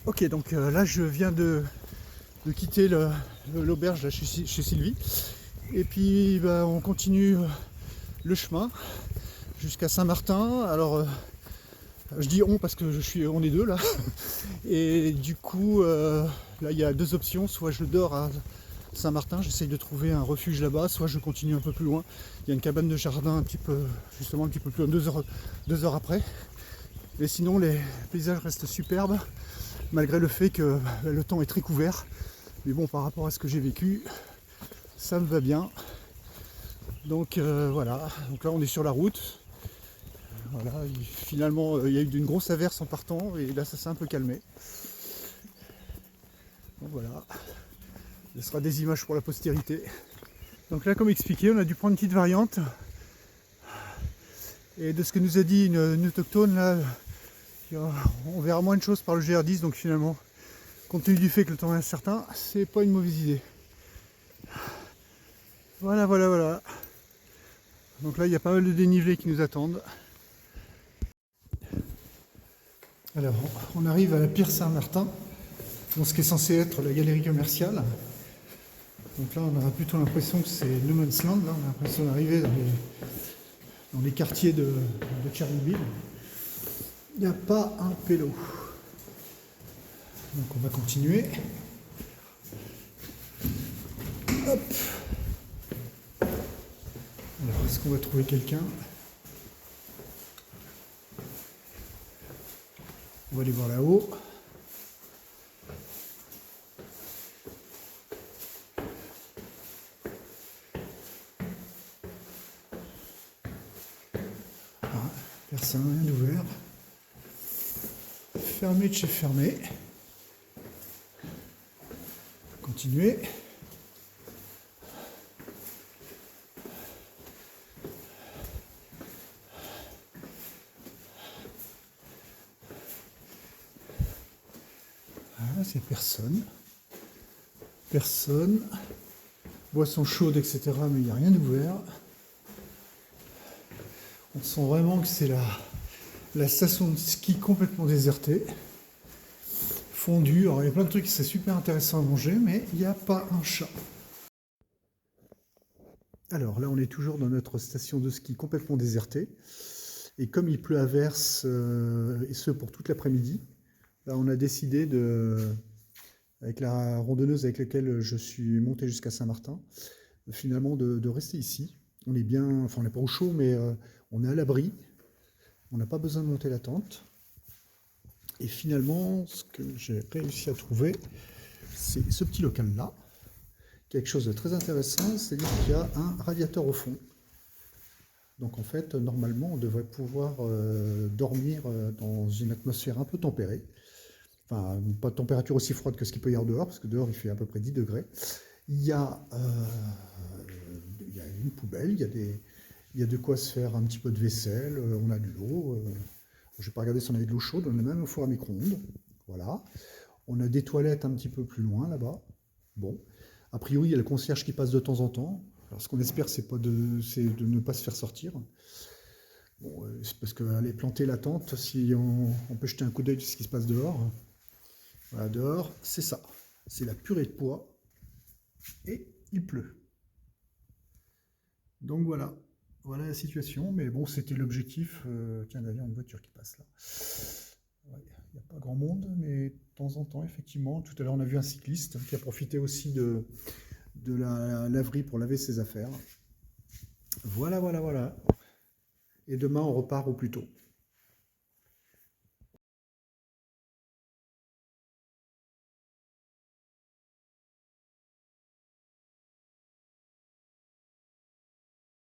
Ok, donc là je viens de quitter l'auberge chez Sylvie. Et puis bah, on continue le chemin jusqu'à Saint-Martin. Alors je dis on parce que on est deux là. Et du coup là il y a deux options, soit je dors à Saint-Martin, j'essaye de trouver un refuge là-bas, soit je continue un peu plus loin. Il y a une cabane de jardin un petit peu, justement un petit peu plus loin, 2 heures après. Et sinon les paysages restent superbes, malgré le fait que le temps est très couvert. Mais bon, par rapport à ce que j'ai vécu, ça me va bien. Donc voilà, donc là on est sur la route. Voilà, finalement il y a eu une grosse averse en partant et là ça s'est un peu calmé. Donc voilà, ce sera des images pour la postérité. Donc là, comme expliqué, on a dû prendre une petite variante. Et de ce que nous a dit une autochtone, là, on verra moins de choses par le GR10, donc finalement, compte tenu du fait que le temps est incertain, c'est pas une mauvaise idée. Voilà, voilà, voilà. Donc là, il y a pas mal de dénivelés qui nous attendent. Alors, on arrive à la Pierre Saint-Martin, dans ce qui est censé être la galerie commerciale. Donc là, on a plutôt l'impression que c'est No Man's Land. Là, on a l'impression d'arriver dans les quartiers de Tchernobyl. Il n'y a pas un pélo. Donc on va continuer. Hop. Alors, est-ce qu'on va trouver quelqu'un? On va aller voir là-haut. Ah, personne, rien d'ouvert. Fermé de chez fermé. Continuer. Ah, c'est personne. Personne. Boisson chaude, etc. Mais il n'y a rien d'ouvert. On sent vraiment que c'est la station de ski complètement désertée. Fondue. Alors il y a plein de trucs qui seraient super intéressants à manger, mais il n'y a pas un chat. Alors là, on est toujours dans notre station de ski complètement désertée. Et comme il pleut à verse, et ce pour toute l'après-midi, là, on a décidé avec la randonneuse avec laquelle je suis monté jusqu'à Saint-Martin, finalement de rester ici. On est bien, enfin on n'est pas au chaud, mais on est à l'abri. On n'a pas besoin de monter la tente. Et finalement, ce que j'ai réussi à trouver, c'est ce petit local-là. Quelque chose de très intéressant, c'est-à-dire qu'il y a un radiateur au fond. Donc en fait, normalement, on devrait pouvoir dormir dans une atmosphère un peu tempérée. Enfin, pas de température aussi froide que ce qu'il peut y avoir dehors, parce que dehors, il fait à peu près 10 degrés. Il y a, il y a une poubelle, il y a de quoi se faire un petit peu de vaisselle, on a de l'eau. Je n'ai pas regardé si on avait de l'eau chaude, on a même un four à micro-ondes. Voilà. On a des toilettes un petit peu plus loin, là-bas. Bon. A priori, il y a le concierge qui passe de temps en temps. Alors, ce qu'on espère, c'est de ne pas se faire sortir. Bon, c'est parce qu'aller planter la tente, si on peut jeter un coup d'œil sur ce qui se passe dehors. Voilà, dehors, c'est ça. C'est la purée de pois. Et il pleut. Donc voilà. Voilà la situation. Mais bon, c'était l'objectif. Tiens, d'ailleurs, une voiture qui passe là. Ouais, il n'y a pas grand monde, mais de temps en temps, effectivement. Tout à l'heure, on a vu un cycliste qui a profité aussi de la laverie pour laver ses affaires. Voilà, voilà, voilà. Et demain, on repart au plus tôt.